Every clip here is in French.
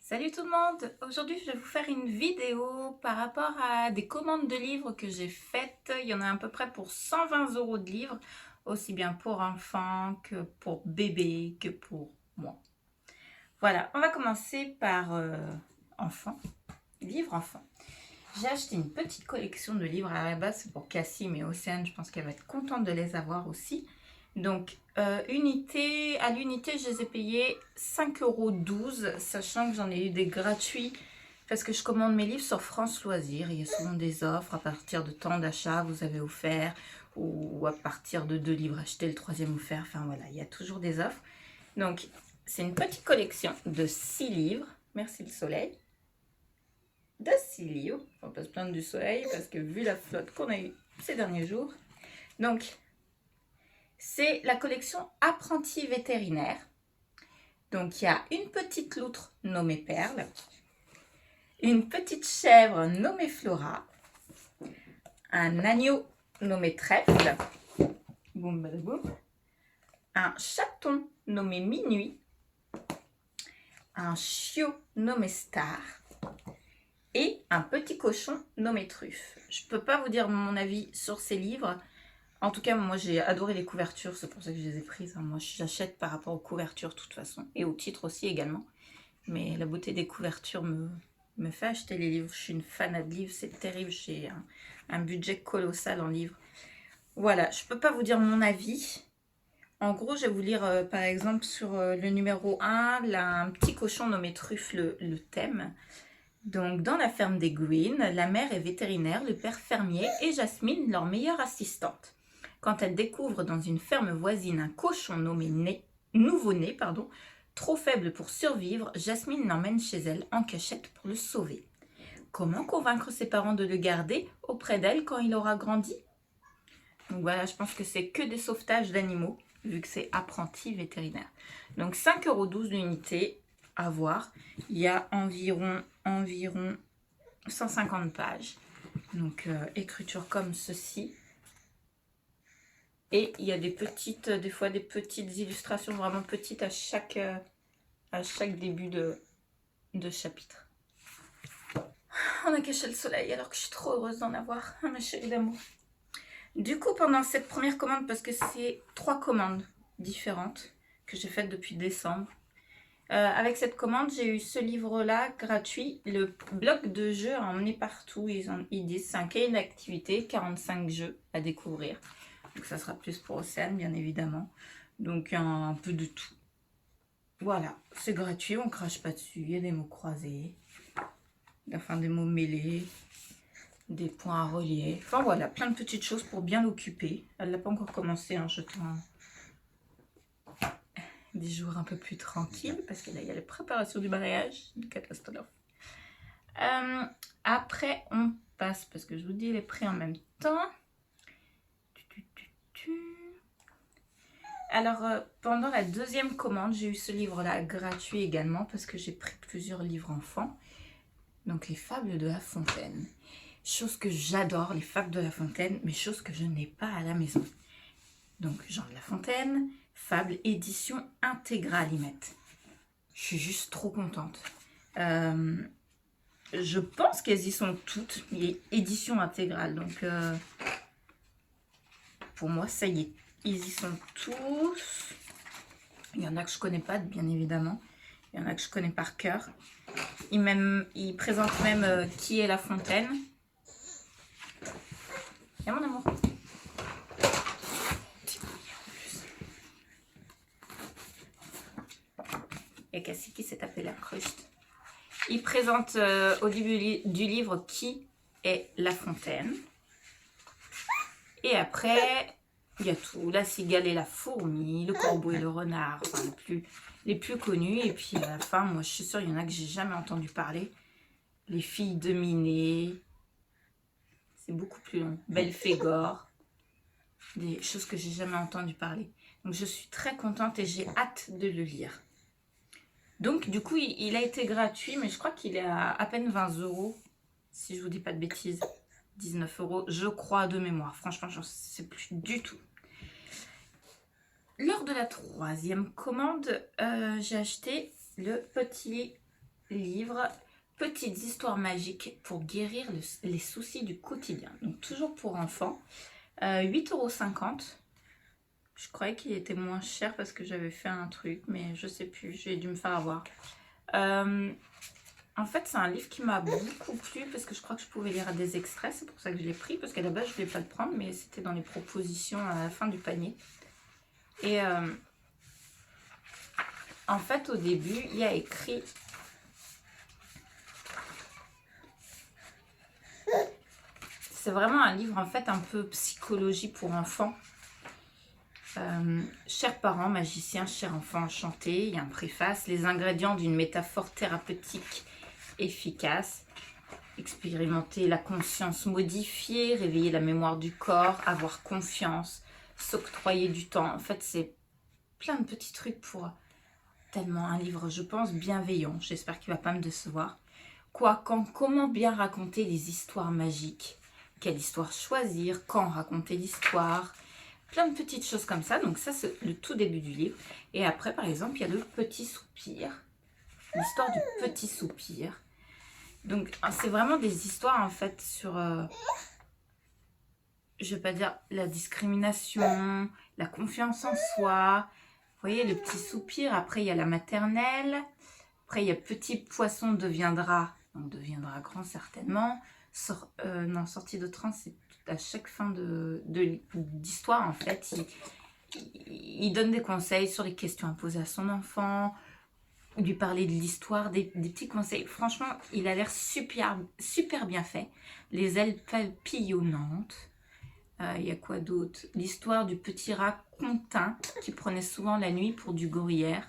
Salut tout le monde! Aujourd'hui, je vais vous faire une vidéo par rapport à des commandes de livres que j'ai faites. Il y en a à peu près pour 120 € de livres, aussi bien pour enfants que pour bébés que pour moi. Voilà, on va commencer par enfants, livres enfants. J'ai acheté une petite collection de livres. À la base, c'est pour Cassie, mais Océane, je pense qu'elle va être contente de les avoir aussi. Donc, à l'unité, je les ai payés 5,12 €, sachant que j'en ai eu des gratuits parce que je commande mes livres sur France Loisirs. Il y a souvent des offres à partir de tant d'achats, vous avez offert, ou à partir de 2 livres achetés, le troisième offert. Enfin voilà, il y a toujours des offres. Donc, c'est une petite collection de 6 livres. Merci le soleil. De 6 livres. On peut se plaindre du soleil parce que vu la flotte qu'on a eue ces derniers jours. Donc, c'est la collection Apprenti vétérinaire. Donc, il y a une petite loutre nommée Perle, une petite chèvre nommée Flora, un agneau nommé Trèfle, boum badaboum, un chaton nommé Minuit, un chiot nommé Star et un petit cochon nommé Truffe. Je ne peux pas vous dire mon avis sur ces livres. En tout cas, moi j'ai adoré les couvertures, c'est pour ça que je les ai prises. Moi j'achète par rapport aux couvertures de toute façon, et aux titres aussi également. Mais la beauté des couvertures me fait acheter les livres. Je suis une fan de livres, c'est terrible, j'ai un budget colossal en livres. Voilà, je peux pas vous dire mon avis. En gros, je vais vous lire par exemple sur le numéro 1, là, un petit cochon nommé Truffe, le thème. Donc, dans la ferme des Green, la mère est vétérinaire, le père fermier et Jasmine, leur meilleure assistante. Quand elle découvre dans une ferme voisine un cochon nommé nouveau-né, trop faible pour survivre, Jasmine l'emmène chez elle en cachette pour le sauver. Comment convaincre ses parents de le garder auprès d'elle quand il aura grandi? Donc voilà, je pense que c'est que des sauvetages d'animaux, vu que c'est apprenti vétérinaire. Donc 5,12 € l'unité, à voir. Il y a environ 150 pages. Donc écriture comme ceci. Et il y a des fois des petites illustrations vraiment petites à chaque début de chapitre. On a caché le soleil alors que je suis trop heureuse d'en avoir, ma chérie d'amour. Du coup, pendant cette première commande, parce que c'est 3 commandes différentes que j'ai faites depuis décembre, avec cette commande, j'ai eu ce livre-là gratuit, le bloc de jeux à emmener partout. Ils disent c'est un cahier d'activité, 45 jeux à découvrir. Donc ça sera plus pour Océane, bien évidemment. Donc un peu de tout. Voilà, c'est gratuit, on crache pas dessus. Il y a des mots croisés, enfin des mots mêlés, des points à relier. Enfin voilà, plein de petites choses pour bien l'occuper. Elle n'a pas encore commencé, hein, je tends des jours un peu plus tranquilles parce que là il y a la préparation du mariage, une catastrophe. Après on passe, parce que je vous dis les prix en même temps. Alors pendant la deuxième commande, j'ai eu ce livre-là gratuit également parce que j'ai pris plusieurs livres enfants. Donc les fables de La Fontaine. Chose que j'adore, les fables de La Fontaine, mais chose que je n'ai pas à la maison. Donc Jean de La Fontaine, fable édition intégrale, ils mettent. Je suis juste trop contente. Je pense qu'elles y sont toutes, mais édition intégrale. Donc pour moi, ça y est, ils y sont tous. Il y en a que je connais pas, bien évidemment. Il y en a que je connais par cœur. Ils présentent même qui est La Fontaine. Et mon amour. Et Cassie qui s'est tapé la cruste. Ils présentent au début du livre qui est La Fontaine. Et après, il y a tout. La cigale et la fourmi, le corbeau et le renard, enfin, les plus connus. Et puis à la fin, moi je suis sûre, il y en a que j'ai jamais entendu parler. Les filles de Minet. C'est beaucoup plus long. Belphégor. Des choses que j'ai jamais entendu parler. Donc je suis très contente et j'ai hâte de le lire. Donc du coup, il a été gratuit, mais je crois qu'il est à peine 20 €, si je vous dis pas de bêtises. 19 €, je crois, de mémoire. Franchement, je ne sais plus du tout. Lors de la troisième commande, j'ai acheté le petit livre Petites histoires magiques pour guérir les soucis du quotidien. Donc toujours pour enfants. 8,50 €. Je croyais qu'il était moins cher parce que j'avais fait un truc, mais je sais plus, j'ai dû me faire avoir. En fait, c'est un livre qui m'a beaucoup plu parce que je crois que je pouvais lire des extraits. C'est pour ça que je l'ai pris, parce qu'à la base, je ne voulais pas le prendre, mais c'était dans les propositions à la fin du panier. Et en fait, au début, il y a écrit... C'est vraiment un livre, en fait, un peu psychologie pour enfants. Chers parents, magiciens, chers enfants enchantés, il y a un préface. Les ingrédients d'une métaphore thérapeutique efficace. Expérimenter la conscience modifiée, réveiller la mémoire du corps, avoir confiance, s'octroyer du temps. En fait, c'est plein de petits trucs pour tellement un livre, je pense, bienveillant. J'espère qu'il ne va pas me décevoir. Quoi, quand, comment bien raconter les histoires magiques? Quelle histoire choisir? Quand raconter l'histoire? Plein de petites choses comme ça. Donc ça, c'est le tout début du livre. Et après, par exemple, il y a le petit soupir. L'histoire du petit soupir. Donc, c'est vraiment des histoires, en fait, sur, je vais pas dire la discrimination, la confiance en soi. Vous voyez, le petit soupir. Après, il y a la maternelle. Après, il y a petit poisson deviendra, on deviendra grand certainement. Non, sortie de train, c'est à chaque fin d'histoire, en fait. Il donne des conseils sur les questions à poser à son enfant, lui parler de l'histoire, des petits conseils. Franchement, il a l'air super, super bien fait. Les ailes papillonnantes. Il y a quoi d'autre? L'histoire du petit rat Contin qui prenait souvent la nuit pour du gruyère.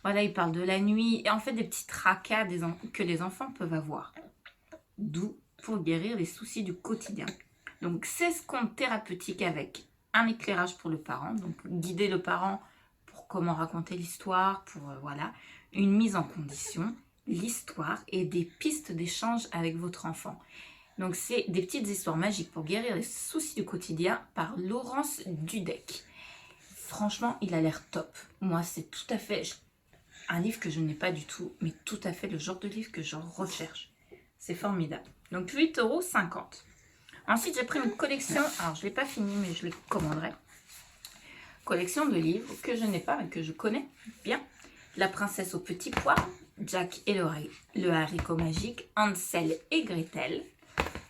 Voilà, il parle de la nuit et en fait des petits tracas que les enfants peuvent avoir. D'où pour guérir les soucis du quotidien. Donc 16 contes thérapeutiques avec un éclairage pour le parent. Donc guider le parent pour comment raconter l'histoire, pour voilà, une mise en condition, l'histoire et des pistes d'échange avec votre enfant. Donc c'est des petites histoires magiques pour guérir les soucis du quotidien par Laurence Dudek. Franchement, il a l'air top. Moi, c'est tout à fait un livre que je n'ai pas du tout, mais tout à fait le genre de livre que je recherche. C'est formidable. Donc 8,50 €. Ensuite, j'ai pris une collection. Alors, je ne l'ai pas fini, mais je les commanderai. Collection de livres que je n'ai pas, mais que je connais bien. La princesse au petit pois, Jack et le haricot magique, Hansel et Gretel,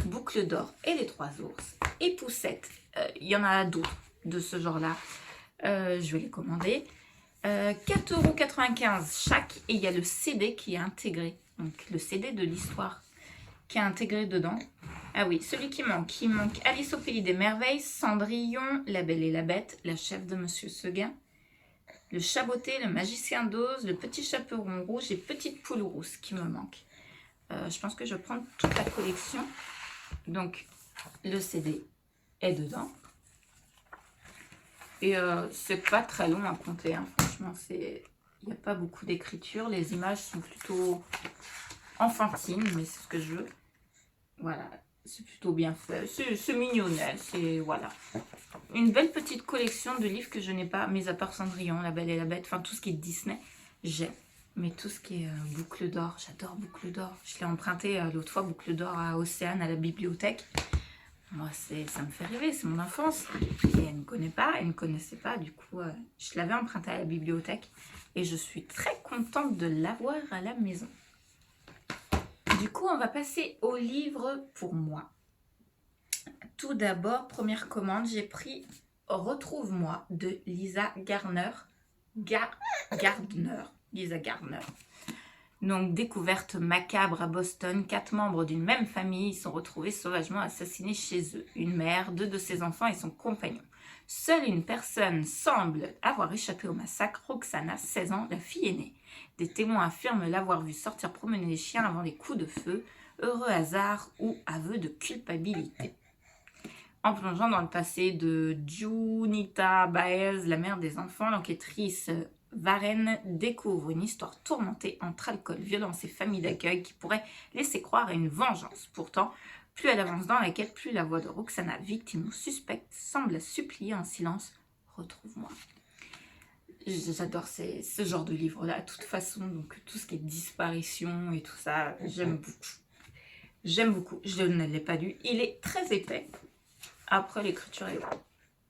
Boucle d'or et les trois ours, et Poussette. Il y en a d'autres de ce genre-là. Je vais les commander. 4,95 € chaque, et il y a le CD qui est intégré. Donc le CD de l'histoire qui est intégré dedans. Ah oui, celui qui manque. Il manque Alice au pays des merveilles, Cendrillon, La Belle et la Bête, La chef de Monsieur Seguin, Le Chaboté, Le magicien d'Oz, Le petit chaperon rouge et Petite poule rousse qui me manque. Je pense que je vais prendre toute la collection. Donc le CD est dedans. Et c'est pas très long à compter, hein. Franchement, il n'y a pas beaucoup d'écriture. Les images sont plutôt enfantines, mais c'est ce que je veux. Voilà, c'est plutôt bien fait. C'est mignonnet, c'est voilà. Une belle petite collection de livres que je n'ai pas, mis à part Cendrillon, La Belle et la Bête, enfin tout ce qui est Disney, j'ai. Mais tout ce qui est Boucle d'or, j'adore Boucle d'or. Je l'ai emprunté l'autre fois, Boucle d'or à Océane, à la bibliothèque. Moi, ça me fait rêver, c'est mon enfance. Et elle ne connaît pas, elle ne connaissait pas. Du coup, je l'avais emprunté à la bibliothèque. Et je suis très contente de l'avoir à la maison. Du coup, on va passer au livre pour moi. Tout d'abord, première commande, j'ai pris Retrouve-moi de Lisa Gardner. Lisa Gardner. Donc, découverte macabre à Boston, 4 membres d'une même famille sont retrouvés sauvagement assassinés chez eux. Une mère, 2 de ses enfants et son compagnon. Seule une personne semble avoir échappé au massacre, Roxana, 16 ans, la fille aînée. Des témoins affirment l'avoir vue sortir promener les chiens avant les coups de feu. Heureux hasard ou aveu de culpabilité. En plongeant dans le passé de Junita Baez, la mère des enfants, l'enquêtrice Varenne découvre une histoire tourmentée entre alcool, violence et famille d'accueil qui pourrait laisser croire à une vengeance. Pourtant, plus elle avance dans la quête, plus la voix de Roxana, victime ou suspecte, semble la supplier en silence « Retrouve-moi ». J'adore ce genre de livre-là, de toute façon. Donc, tout ce qui est disparition et tout ça, j'aime beaucoup. J'aime beaucoup. Je ne l'ai pas lu. Il est très épais. Après, l'écriture est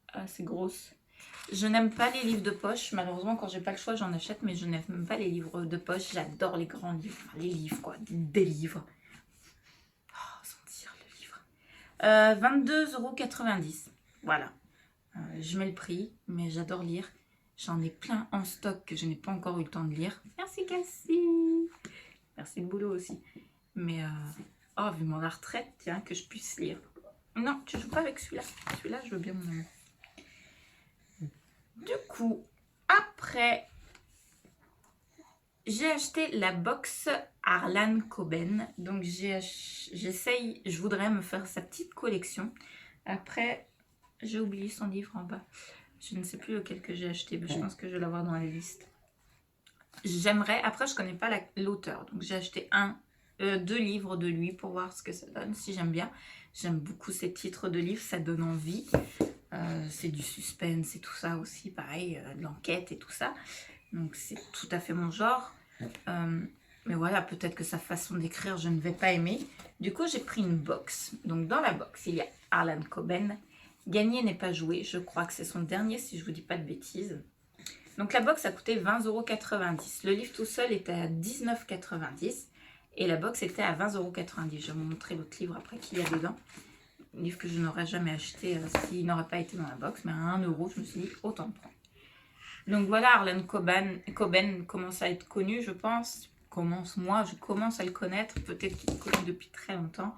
assez grosse. Je n'aime pas les livres de poche. Malheureusement, quand j'ai pas le choix, j'en achète. Mais je n'aime pas les livres de poche. J'adore les grands livres. Enfin, les livres, quoi. Des livres. Oh, sentir le livre. 22,90 €. Voilà. Je mets le prix, mais j'adore lire. J'en ai plein en stock que je n'ai pas encore eu le temps de lire. Merci Cassie. Merci le boulot aussi. Mais, oh, vivement la retraite, tiens, que je puisse lire. Non, tu joues pas avec celui-là. Celui-là, je veux bien mon amour. Du coup, après, j'ai acheté la box Harlan Coben. Donc, j'essaye, je voudrais me faire sa petite collection. Après, j'ai oublié son livre en bas. Je ne sais plus lequel que j'ai acheté, mais je pense que je vais l'avoir dans la liste. J'aimerais, après je connais pas l'auteur, donc j'ai acheté 2 livres de lui pour voir ce que ça donne, si j'aime bien. J'aime beaucoup ces titres de livres, ça donne envie. C'est du suspense et tout ça aussi, pareil, de l'enquête et tout ça. Donc c'est tout à fait mon genre. Mais voilà, peut-être que sa façon d'écrire, je ne vais pas aimer. Du coup, j'ai pris une box. Donc dans la box, il y a Harlan Coben. Gagner n'est pas joué, je crois que c'est son dernier si je vous dis pas de bêtises. Donc la box a coûté 20,90 €. Le livre tout seul était à 19,90 € et la box était à 20,90 €. Je vais vous montrer l'autre livre après qu'il y a dedans. Un livre que je n'aurais jamais acheté s'il n'aurait pas été dans la box, mais à 1 €, je me suis dit autant le prendre. Donc voilà, Harlan Coben commence à être connu, je pense. Je commence à le connaître, peut-être qu'il est connu depuis très longtemps.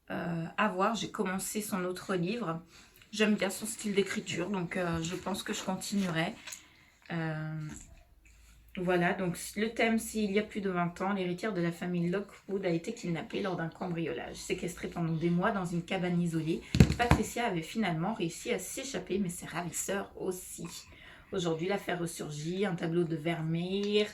À voir, j'ai commencé son autre livre. J'aime bien son style d'écriture, donc je pense que je continuerai. Voilà, donc le thème, c'est il y a plus de 20 ans, l'héritière de la famille Lockwood a été kidnappée lors d'un cambriolage. Séquestrée pendant des mois dans une cabane isolée, Patricia avait finalement réussi à s'échapper, mais ses ravisseurs aussi. Aujourd'hui, l'affaire ressurgit, un tableau de Vermeer,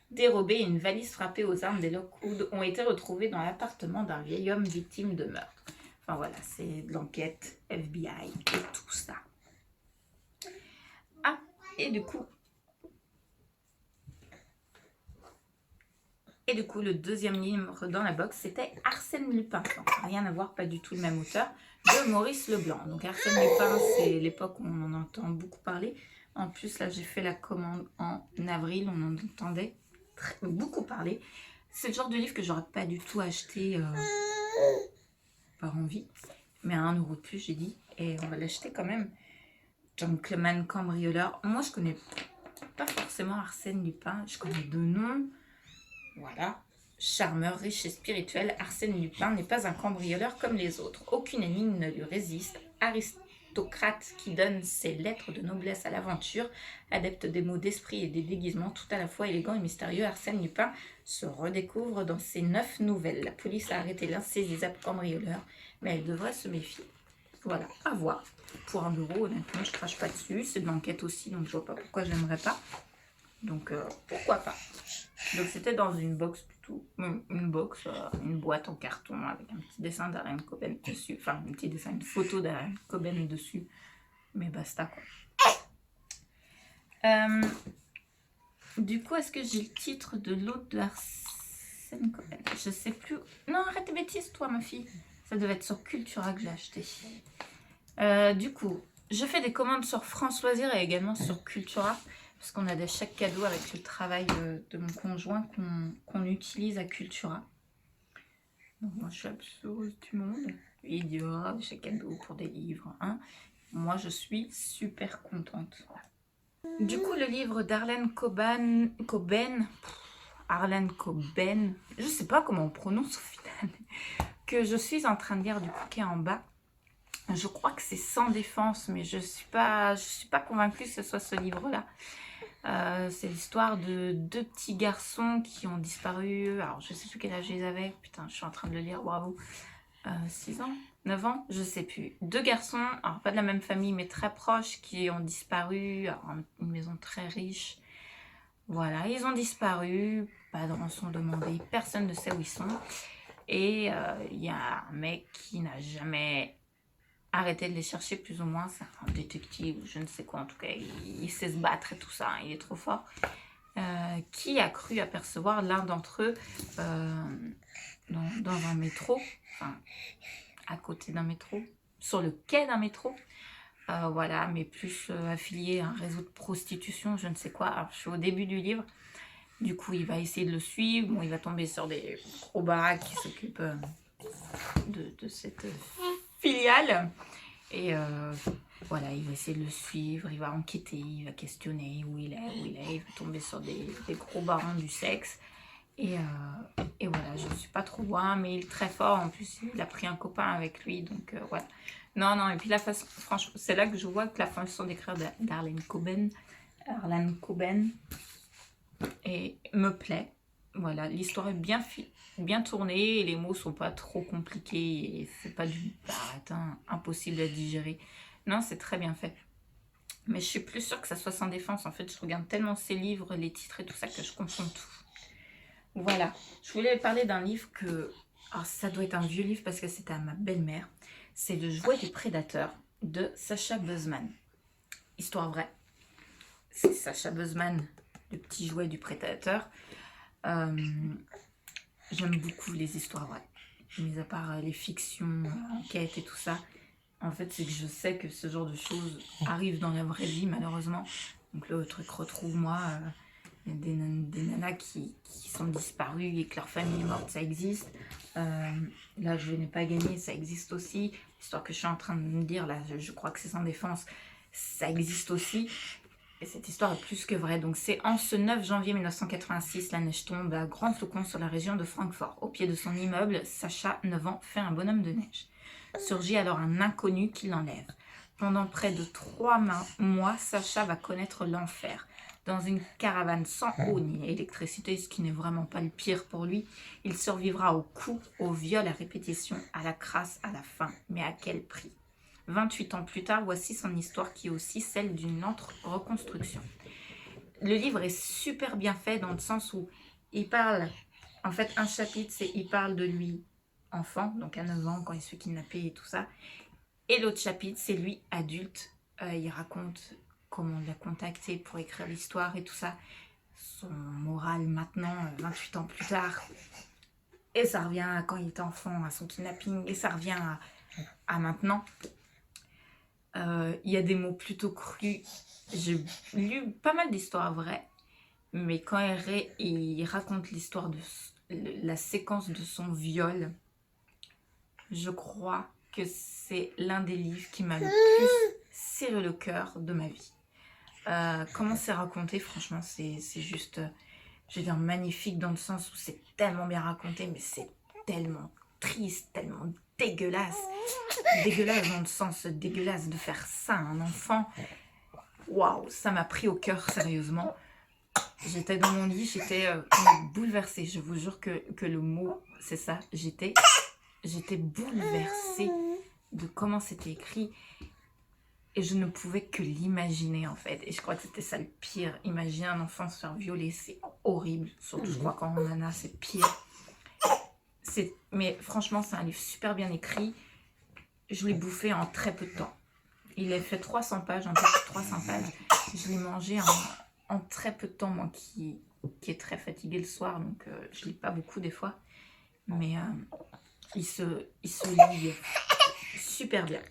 dérobé et une valise frappée aux armes des Lockwood ont été retrouvés dans l'appartement d'un vieil homme victime de meurtre. Enfin voilà, c'est de l'enquête FBI et tout ça. Ah, et du coup, le deuxième livre dans la box, c'était Arsène Lupin. Donc, rien à voir, pas du tout le même auteur, de Maurice Leblanc. Donc Arsène Lupin, c'est l'époque où on en entend beaucoup parler. En plus, là, j'ai fait la commande en avril, on en entendait beaucoup parler. C'est le genre de livre que j'aurais pas du tout acheté par envie. Mais à 1 € de plus, j'ai dit, et on va l'acheter quand même. Gentleman cambrioleur. Moi, je connais pas forcément Arsène Lupin. Je connais deux noms. Voilà. Charmeur, riche et spirituel, Arsène Lupin n'est pas un cambrioleur comme les autres. Aucune énigme ne lui résiste. Aristocrate qui donne ses lettres de noblesse à l'aventure, adepte des mots d'esprit et des déguisements tout à la fois élégants et mystérieux, Arsène Lupin se redécouvre dans ses 9 nouvelles. La police a arrêté l'insaisissable cambrioleur, mais elle devrait se méfier. Voilà, à voir. Pour 1 €, honnêtement, je crache pas dessus. C'est de l'enquête aussi, donc je vois pas pourquoi j'aimerais pas. Donc, pourquoi pas. Donc, c'était dans une box plutôt. Une boîte en carton avec un petit dessin d'Harlan Coben dessus. Enfin, un petit dessin, une photo d'Harlan Coben dessus. Mais basta, quoi. Du coup, est-ce que j'ai le titre de l'autre de Arsène Coben? Je sais plus. Non, arrête tes bêtises, toi, ma fille. Ça devait être sur Cultura que j'ai acheté. Du coup, je fais des commandes sur France Loisirs et également sur Cultura. Parce qu'on a des chèques cadeaux avec le travail de mon conjoint qu'on utilise à Cultura. Donc moi, je suis absolument du monde. Il dit, oh, des chèques cadeaux pour des livres. Hein. Moi, je suis super contente. Du coup, le livre d'Harlan Coben, je sais pas comment on prononce au final, que je suis en train de lire du coup qui est en bas. Je crois que c'est Sans défense, mais je suis pas convaincue que ce soit ce livre-là. C'est l'histoire de 2 petits garçons qui ont disparu. Alors, je sais plus quel âge ils avaient. Putain, je suis en train de le lire, bravo. 6 ans, 9 ans, je sais plus. 2 garçons, alors pas de la même famille, mais très proches, qui ont disparu. Alors, une maison très riche. Voilà, ils ont disparu. Pas de rançon demandée. Personne ne sait où ils sont. Et il y a un mec qui n'a jamais arrêtez de les chercher plus ou moins, c'est un détective ou je ne sais quoi, en tout cas, il sait se battre et tout ça, il est trop fort. Qui a cru apercevoir l'un d'entre eux dans un métro, enfin, à côté d'un métro, sur le quai d'un métro, voilà, mais plus affilié à un réseau de prostitution, je ne sais quoi. Alors, je suis au début du livre, du coup, il va essayer de le suivre, bon, il va tomber sur des gros baraques qui s'occupent de cette filiale, et voilà, il va essayer de le suivre, il va enquêter, il va questionner où il va tomber sur des gros barons du sexe. Et voilà, je ne suis pas trop loin, mais il est très fort. En plus, il a pris un copain avec lui, donc voilà. Non, et puis la façon, franchement, c'est là que je vois que la façon d'écrire d'Arlan Coben, et me plaît. Voilà, l'histoire est bien tournée, et les mots sont pas trop compliqués, et c'est pas du baratin impossible à digérer. Non, c'est très bien fait. Mais je suis plus sûre que ça soit sans défense. En fait, je regarde tellement ces livres, les titres et tout ça, que je confonds tout. Voilà, je voulais parler d'un livre que... Alors, ça doit être un vieux livre parce que c'était à ma belle-mère. C'est Le jouet du prédateur de Sacha Buzman. Histoire vraie. C'est Sacha Buzman, le petit jouet du prédateur. J'aime beaucoup les histoires vraies. Mis à part les fictions, enquêtes et tout ça. En fait, c'est que je sais que ce genre de choses arrivent dans la vraie vie, malheureusement. Donc le truc retrouve-moi... des nanas qui sont disparues et que leur famille est morte, ça existe. Là, je n'ai pas gagné, ça existe aussi. L'histoire que je suis en train de me dire, là, je crois que c'est sans défense, ça existe aussi. Et cette histoire est plus que vraie. Donc, c'est en ce 9 janvier 1986, la neige tombe à grand flocon sur la région de Francfort. Au pied de son immeuble, Sacha, 9 ans, fait un bonhomme de neige. Surgit alors un inconnu qui l'enlève. Pendant près de 3 mois, Sacha va connaître l'enfer. Dans une caravane sans eau ni électricité, ce qui n'est vraiment pas le pire pour lui, il survivra aux coups, aux viols à répétition, à la crasse, à la faim. Mais à quel prix ? 28 ans plus tard, voici son histoire qui est aussi celle d'une autre reconstruction. Le livre est super bien fait dans le sens où il parle, en fait un chapitre c'est il parle de lui enfant, donc à 9 ans quand il se fait kidnapper et tout ça, et l'autre chapitre c'est lui adulte, il raconte comment on l'a contacté pour écrire l'histoire et tout ça, son moral maintenant, 28 ans plus tard, et ça revient à quand il était enfant, à son kidnapping, et ça revient à maintenant. Il y a des mots plutôt crus. J'ai lu pas mal d'histoires vraies, mais quand il raconte l'histoire de la séquence de son viol, je crois que c'est l'un des livres qui m'a le plus serré le cœur de ma vie. Comment c'est raconté, franchement, c'est juste, je veux dire, magnifique dans le sens où c'est tellement bien raconté, mais c'est tellement triste, tellement dégueulasse. Dégueulasse dans le sens dégueulasse de faire ça à un enfant. Waouh, ça m'a pris au cœur, sérieusement. J'étais dans mon lit, j'étais bouleversée. Je vous jure que le mot, c'est ça. J'étais bouleversée de comment c'était écrit. Et je ne pouvais que l'imaginer, en fait. Et je crois que c'était ça le pire. Imaginer un enfant se faire violer, c'est horrible. Surtout, je crois, quand on en a, c'est pire. Mais franchement, c'est un livre super bien écrit. Je l'ai bouffé en très peu de temps. Il a fait 300 pages, un peu plus de 300 pages. Je l'ai mangé en très peu de temps, moi qui est très fatiguée le soir, donc je lis pas beaucoup des fois. Mais il se lit super bien.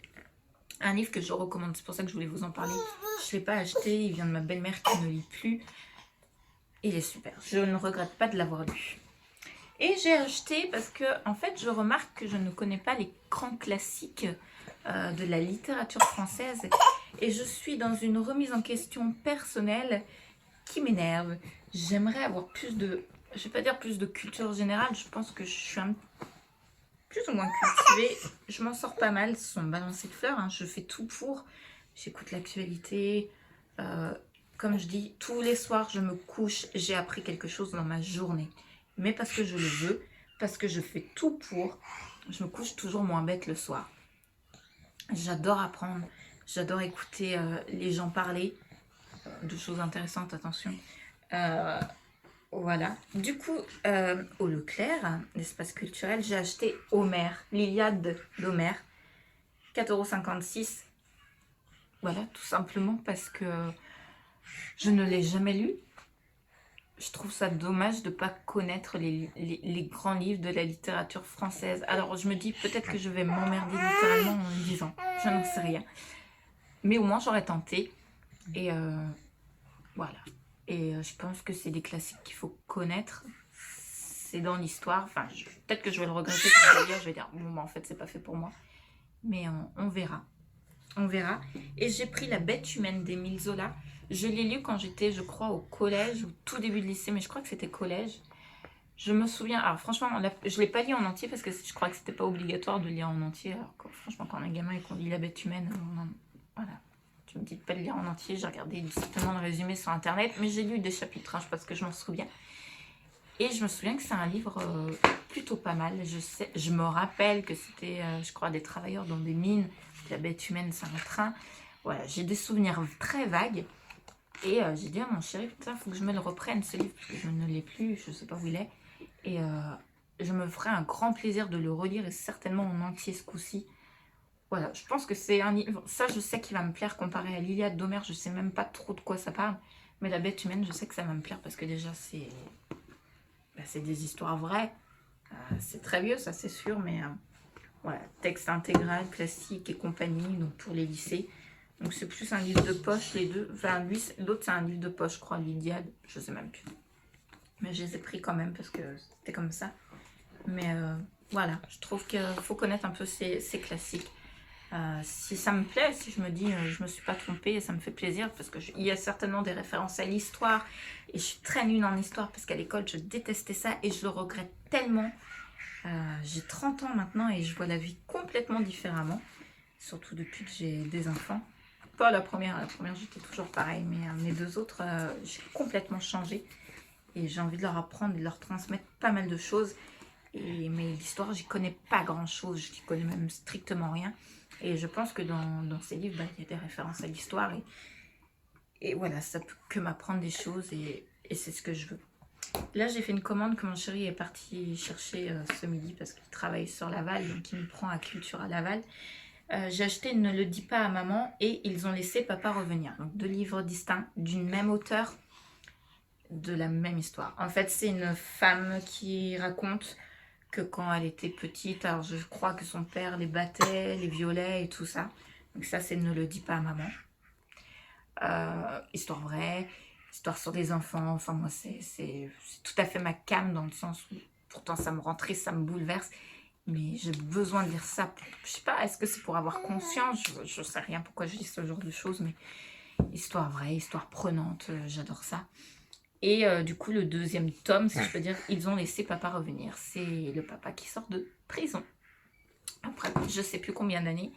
Un livre que je recommande, c'est pour ça que je voulais vous en parler. Je ne l'ai pas acheté, il vient de ma belle-mère qui ne lit plus. Il est super, je ne regrette pas de l'avoir lu. Et j'ai acheté parce que, en fait, je remarque que je ne connais pas les grands classiques de la littérature française. Et je suis dans une remise en question personnelle qui m'énerve. J'aimerais avoir plus de, je ne vais pas dire plus de culture générale, je pense que je suis plus ou moins cultivée. Je m'en sors pas mal sans balancer de fleurs, hein. Je fais tout pour. J'écoute l'actualité. Comme je dis, tous les soirs, je me couche, j'ai appris quelque chose dans ma journée. Mais parce que je le veux, parce que je fais tout pour, je me couche toujours moins bête le soir. J'adore apprendre, j'adore écouter les gens parler de choses intéressantes, attention. Voilà. Du coup, au Leclerc, l'espace culturel, j'ai acheté Homère, l'Iliade d'Homère. 4,56 €. Voilà, tout simplement parce que je ne l'ai jamais lu. Je trouve ça dommage de ne pas connaître les grands livres de la littérature française. Alors je me dis peut-être que je vais m'emmerder littéralement en le disant, je n'en sais rien. Mais au moins j'aurais tenté. Et voilà. Et je pense que c'est des classiques qu'il faut connaître. C'est dans l'histoire. Enfin, peut-être que je vais le regretter quand je vais lire. Je vais dire, bon, bah, en fait, c'est pas fait pour moi. Mais on verra. On verra. Et j'ai pris La Bête humaine d'Émile Zola. Je l'ai lu quand j'étais, je crois, au collège, au tout début de lycée, mais je crois que c'était collège. Je me souviens, alors franchement, je ne l'ai pas lu en entier parce que je crois que c'était pas obligatoire de lire en entier. Alors que, franchement, quand on est gamin et qu'on lit La Bête humaine, voilà. Tu me dis de pas le lire en entier, j'ai regardé certainement le résumé sur internet, mais j'ai lu des chapitres, parce que je m'en souviens. Et je me souviens que c'est un livre plutôt pas mal. Je me rappelle que c'était, je crois, des travailleurs dans des mines. La Bête humaine, c'est un train. Voilà, j'ai des souvenirs très vagues. Et j'ai dit à mon chéri, putain, faut que je me le reprenne ce livre, parce que je ne l'ai plus, je ne sais pas où il est. Et je me ferai un grand plaisir de le relire, et certainement en entier ce coup-ci. Voilà, je pense que c'est un livre, ça je sais qu'il va me plaire comparé à l'Iliade d'Homère, je sais même pas trop de quoi ça parle. Mais La Bête humaine, je sais que ça va me plaire, parce que déjà c'est des histoires vraies. C'est très vieux, ça c'est sûr, mais voilà, texte intégral, classique et compagnie, donc pour les lycées. Donc c'est plus un livre de poche, les deux. Enfin, lui, l'autre c'est un livre de poche, je crois, l'Iliade, je sais même plus. Mais je les ai pris quand même parce que c'était comme ça. Mais voilà, je trouve qu'il faut connaître un peu ces classiques. Si ça me plaît, si je me dis je me suis pas trompée, ça me fait plaisir parce qu'il y a certainement des références à l'histoire et je suis très nulle en histoire parce qu'à l'école je détestais ça et je le regrette tellement. J'ai 30 ans maintenant et je vois la vie complètement différemment, surtout depuis que j'ai des enfants. Pas la première j'étais toujours pareil, mais mes deux autres, j'ai complètement changé et j'ai envie de leur apprendre et de leur transmettre pas mal de choses. Mais l'histoire, j'y connais pas grand chose, j'y connais même strictement rien. Et je pense que dans ces livres, il y a des références à l'histoire. Et voilà, ça peut que m'apprendre des choses et c'est ce que je veux. Là, j'ai fait une commande que mon chéri est parti chercher ce midi parce qu'il travaille sur Laval, donc il me prend à Culture à Laval. J'ai acheté Ne le dis pas à maman et Ils ont laissé papa revenir. Donc 2 livres distincts d'une même auteure, de la même histoire. En fait, c'est une femme qui raconte que quand elle était petite, alors je crois que son père les battait, les violait et tout ça. Donc ça, c'est Ne le dis pas à maman. Histoire vraie, histoire sur des enfants. Enfin, moi, c'est tout à fait ma came dans le sens où pourtant ça me rend triste, ça me bouleverse. Mais j'ai besoin de lire ça. Je sais pas, est-ce que c'est pour avoir conscience? Je sais rien pourquoi je dis ce genre de choses, mais histoire vraie, histoire prenante, j'adore ça. Et du coup, le deuxième tome, si je peux dire, Ils ont laissé papa revenir. C'est le papa qui sort de prison. Après, je sais plus combien d'années.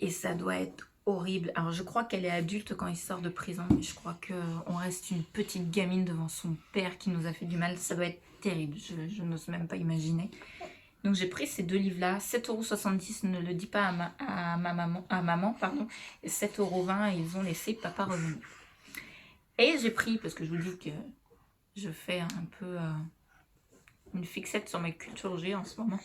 Et ça doit être horrible. Alors, je crois qu'elle est adulte quand il sort de prison. Mais je crois qu'on reste une petite gamine devant son père qui nous a fait du mal. Ça doit être terrible. Je n'ose même pas imaginer. Donc, j'ai pris ces 2 livres-là. 7,70 €, Ne le dis pas à maman, pardon. Et 7,20 €, Ils ont laissé papa revenir. Et j'ai pris, parce que je vous dis que je fais un peu une fixette sur mes cultures G en ce moment.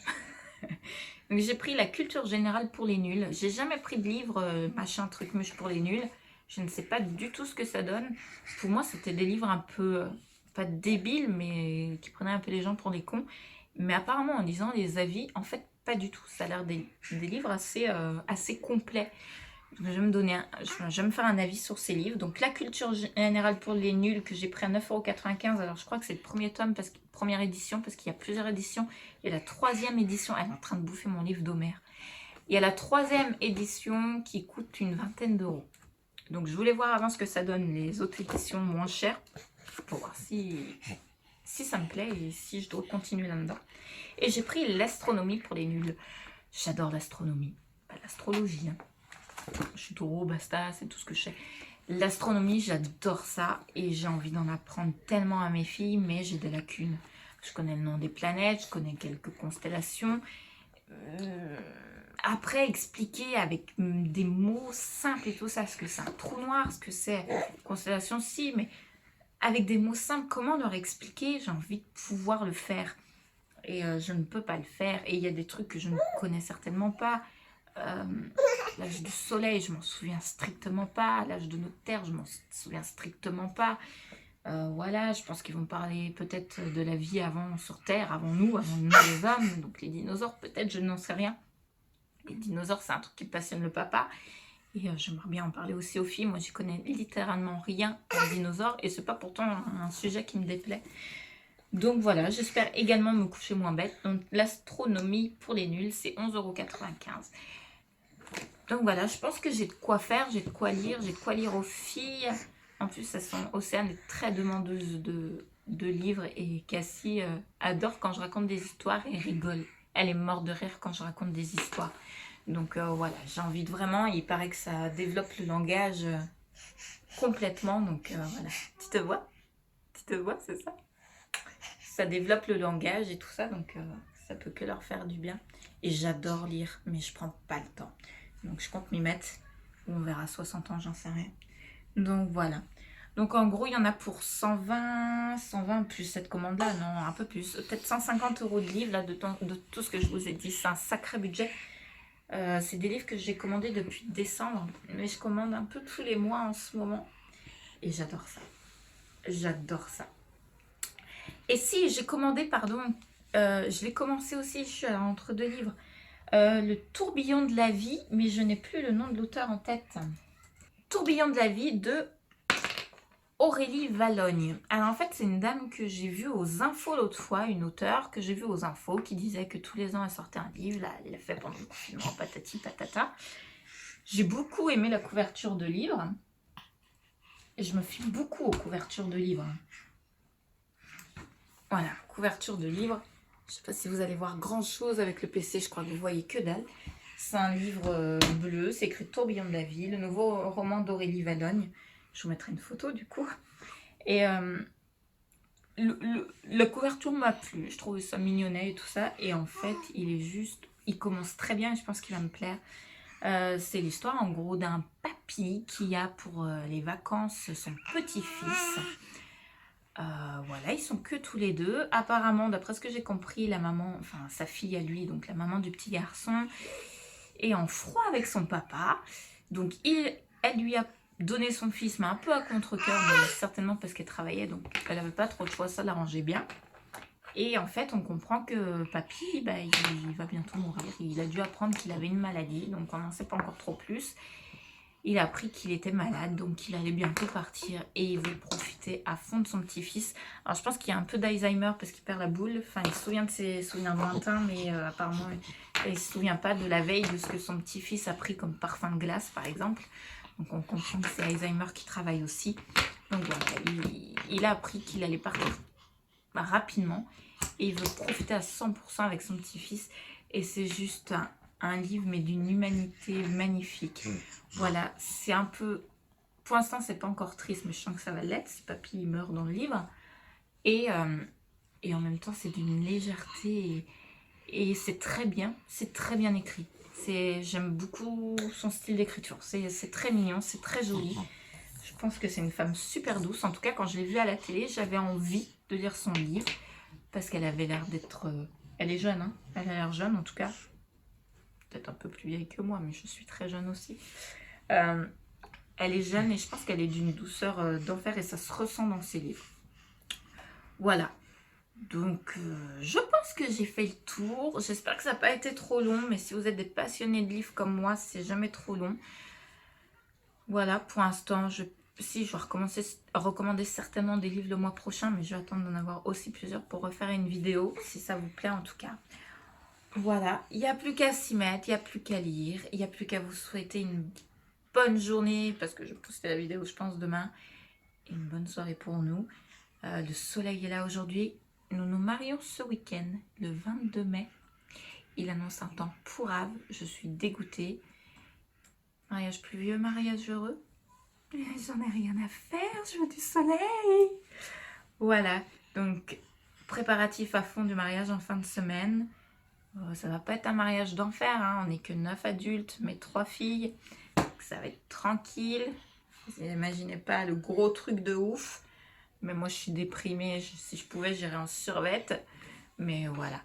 Donc j'ai pris La culture générale pour les nuls. J'ai jamais pris de livre machin truc muche pour les nuls. Je ne sais pas du tout ce que ça donne. Pour moi, c'était des livres un peu, pas débiles, mais qui prenaient un peu les gens pour des cons. Mais apparemment, en lisant les avis, en fait, pas du tout. Ça a l'air des livres assez complets. Donc, je vais me faire un avis sur ces livres. Donc, La culture générale pour les nuls, que j'ai pris à 9,95 €. Alors, je crois que c'est le premier tome, première édition, parce qu'il y a plusieurs éditions. Il y a la 3e édition. Elle est en train de bouffer mon livre d'Homère. Il y a la 3e édition qui coûte une vingtaine d'euros. Donc, je voulais voir avant ce que ça donne les autres éditions moins chères, pour voir si ça me plaît et si je dois continuer là-dedans. Et j'ai pris L'astronomie pour les nuls. J'adore l'astronomie. Pas l'astrologie, hein. Je suis taureau, basta, c'est tout ce que je sais. L'astronomie, j'adore ça et j'ai envie d'en apprendre tellement à mes filles, mais j'ai des lacunes. Je connais le nom des planètes, je connais quelques constellations. Après, expliquer avec des mots simples et tout ça, ce que c'est un trou noir, ce que c'est constellation, si, mais avec des mots simples, comment leur expliquer? J'ai envie de pouvoir le faire. Et je ne peux pas le faire. Et il y a des trucs que je ne connais certainement pas. L'âge du soleil, je m'en souviens strictement pas. L'âge de notre terre, je m'en souviens strictement pas. Voilà, je pense qu'ils vont parler peut-être de la vie avant sur Terre, avant nous les hommes. Donc les dinosaures, peut-être, je n'en sais rien. Les dinosaures, c'est un truc qui passionne le papa. Et j'aimerais bien en parler aussi aux filles. Moi, j'y connais littéralement rien en dinosaures. Et c'est pas pourtant un sujet qui me déplaît. Donc voilà, j'espère également me coucher moins bête. Donc l'astronomie pour les nuls, c'est 11,95 €. Donc voilà, je pense que j'ai de quoi faire, j'ai de quoi lire aux filles. En plus, Océane est très demandeuse de livres et Cassie adore quand je raconte des histoires et rigole. Elle est morte de rire quand je raconte des histoires. Donc voilà, j'ai envie de vraiment, il paraît que ça développe le langage complètement. Donc voilà, tu te vois, c'est ça. Ça développe le langage et tout ça, donc ça peut que leur faire du bien. Et j'adore lire, mais je prends pas le temps. Donc je compte m'y mettre, ou on verra 60 ans, j'en sais rien. Donc voilà. Donc en gros, il y en a pour 120 plus cette commande-là, non, un peu plus. Peut-être 150 € de livres, là, de tout ce que je vous ai dit. C'est un sacré budget. C'est des livres que j'ai commandés depuis décembre, mais je commande un peu tous les mois en ce moment. Et j'adore ça. J'adore ça. Et si, j'ai commandé, pardon, je l'ai commencé aussi, je suis entre deux livres. Le Tourbillon de la vie, mais je n'ai plus le nom de l'auteur en tête. Tourbillon de la vie de Aurélie Vallogne. Alors en fait, c'est une dame que j'ai vue aux infos l'autre fois, une auteure que j'ai vue aux infos qui disait que tous les ans elle sortait un livre. Là, elle l'a fait pendant le confinement, patati patata. J'ai beaucoup aimé la couverture de livre. Et je me fie beaucoup aux couvertures de livres. Voilà, couverture de livre. Je ne sais pas si vous allez voir grand chose avec le PC, je crois que vous voyez que dalle. C'est un livre bleu, c'est écrit Tourbillon de la vie, le nouveau roman d'Aurélie Vallogne. Je vous mettrai une photo du coup. Et la couverture m'a plu, je trouvais ça mignonnet et tout ça. Et en fait, il commence très bien et je pense qu'il va me plaire. C'est l'histoire en gros d'un papy qui a pour les vacances son petit-fils. Voilà, ils sont que tous les deux. Apparemment, d'après ce que j'ai compris, la maman, enfin sa fille à lui, donc la maman du petit garçon, est en froid avec son papa. Donc elle lui a donné son fils, mais un peu à contre-cœur, mais certainement parce qu'elle travaillait, donc elle n'avait pas trop de choix, ça l'arrangeait bien. Et en fait, on comprend que papy, il va bientôt mourir. Il a dû apprendre qu'il avait une maladie, donc on n'en sait pas encore trop plus. Il a appris qu'il était malade, donc il allait bientôt partir et il veut profiter à fond de son petit-fils. Alors je pense qu'il y a un peu d'Alzheimer parce qu'il perd la boule. Enfin, il se souvient de ses souvenirs lointains, mais apparemment, il ne se souvient pas de la veille de ce que son petit-fils a pris comme parfum de glace, par exemple. Donc on comprend que c'est Alzheimer qui travaille aussi. Donc voilà, il a appris qu'il allait partir rapidement et il veut profiter à 100% avec son petit-fils. Et c'est juste un livre, mais d'une humanité magnifique. Voilà, c'est un peu... Pour l'instant, c'est pas encore triste, mais je sens que ça va l'être si papy meurt dans le livre. Et en même temps, c'est d'une légèreté et c'est très bien écrit. J'aime beaucoup son style d'écriture. C'est très mignon, c'est très joli. Je pense que c'est une femme super douce. En tout cas, quand je l'ai vue à la télé, j'avais envie de lire son livre parce qu'elle avait l'air d'être... Elle est jeune, hein. Elle a l'air jeune en tout cas. Peut-être un peu plus vieille que moi, mais je suis très jeune aussi. Elle est jeune et je pense qu'elle est d'une douceur d'enfer et ça se ressent dans ses livres. Voilà. Donc, je pense que j'ai fait le tour. J'espère que ça n'a pas été trop long, mais si vous êtes des passionnés de livres comme moi, c'est jamais trop long. Voilà, pour l'instant, je vais recommander certainement des livres le mois prochain, mais je vais attendre d'en avoir aussi plusieurs pour refaire une vidéo, si ça vous plaît en tout cas. Voilà, il n'y a plus qu'à s'y mettre, il n'y a plus qu'à lire, il n'y a plus qu'à vous souhaiter une bonne journée, parce que je vais poster la vidéo, je pense, demain, et une bonne soirée pour nous. Le soleil est là aujourd'hui. Nous nous marions ce week-end, le 22 mai. Il annonce un temps pourrave, je suis dégoûtée. Mariage pluvieux, mariage heureux. J'en ai rien à faire, je veux du soleil. Voilà, donc préparatif à fond du mariage en fin de semaine. Ça va pas être un mariage d'enfer, hein. On n'est que 9 adultes, mais 3 filles. Donc ça va être tranquille. Vous n'imaginez pas le gros truc de ouf. Mais moi, je suis déprimée. Si je pouvais, j'irais en survette. Mais voilà.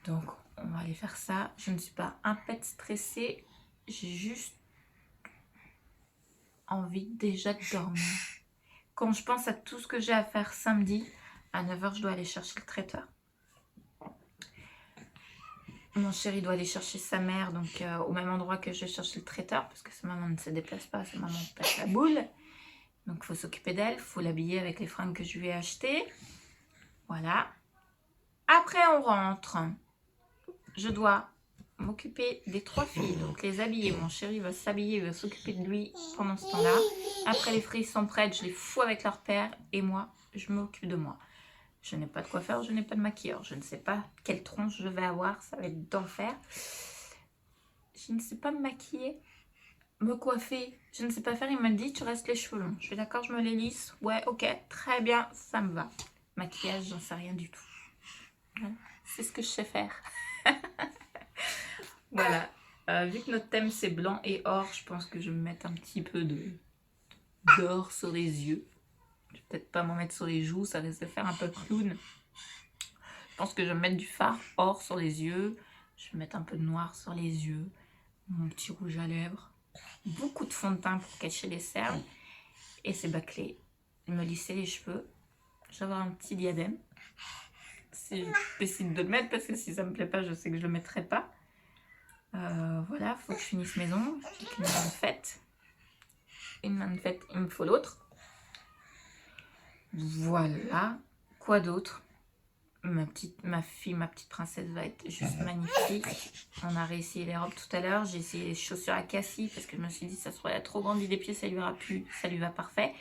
Donc, on va aller faire ça. Je ne suis pas un pet stressée. J'ai juste envie déjà de dormir. Quand je pense à tout ce que j'ai à faire samedi, à 9h, je dois aller chercher le traiteur. Mon chéri doit aller chercher sa mère, donc au même endroit que je vais chercher le traiteur, parce que sa maman ne se déplace pas, sa maman pète la boule. Donc il faut s'occuper d'elle, il faut l'habiller avec les fringues que je lui ai achetées. Voilà. Après on rentre. Je dois m'occuper des 3 filles, donc les habiller. Mon chéri va s'habiller, il va s'occuper de lui pendant ce temps-là. Après les filles sont prêtes, je les fous avec leur père et moi, je m'occupe de moi. Je n'ai pas de coiffeur, je n'ai pas de maquilleur. Je ne sais pas quelle tronche je vais avoir, ça va être d'enfer. Je ne sais pas me maquiller, me coiffer, je ne sais pas faire. Il m'a dit, tu restes les cheveux longs. Je suis d'accord, je me les lisse. Ouais, ok, très bien, ça me va. Maquillage, j'en sais rien du tout. Voilà. C'est ce que je sais faire. Voilà. Vu que notre thème c'est blanc et or, je pense que je vais me mettre un petit peu d'or sur les yeux. Je vais peut-être pas m'en mettre sur les joues, ça risque de faire un peu clown. Je pense que je vais mettre du fard or sur les yeux. Je vais mettre un peu de noir sur les yeux. Mon petit rouge à lèvres. Beaucoup de fond de teint pour cacher les cernes. Et c'est bâclé. Me lisser les cheveux. Je vais avoir un petit diadème. Si je décide de le mettre, parce que si ça me plaît pas, je sais que je le mettrai pas. Voilà, faut que je finisse mes ongles. J'ai qu'une main de fête. Une main de fête, il me faut l'autre. Voilà. Quoi d'autre? Ma petite princesse va être juste magnifique. On a réessayé les robes tout à l'heure. J'ai essayé les chaussures à Cassie parce que je me suis dit ça serait la trop grande des pieds, ça lui ira plus, ça lui va parfait.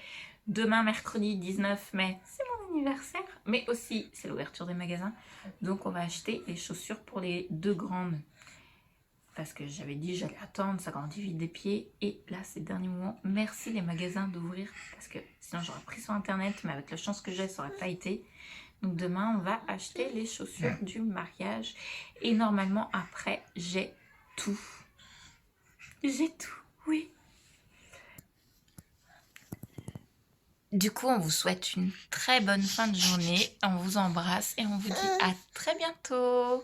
Demain, mercredi 19 mai, c'est mon anniversaire, mais aussi c'est l'ouverture des magasins. Donc on va acheter les chaussures pour les 2 grandes. Parce que j'avais dit j'allais attendre, ça grandit vite des pieds. Et là, c'est le dernier moment. Merci les magasins d'ouvrir. Parce que sinon j'aurais pris sur internet, mais avec la chance que j'ai, ça n'aurait pas été. Donc demain, on va acheter les chaussures du mariage. Et normalement, après, j'ai tout. J'ai tout, oui. Du coup, on vous souhaite une très bonne fin de journée. On vous embrasse et on vous dit à très bientôt.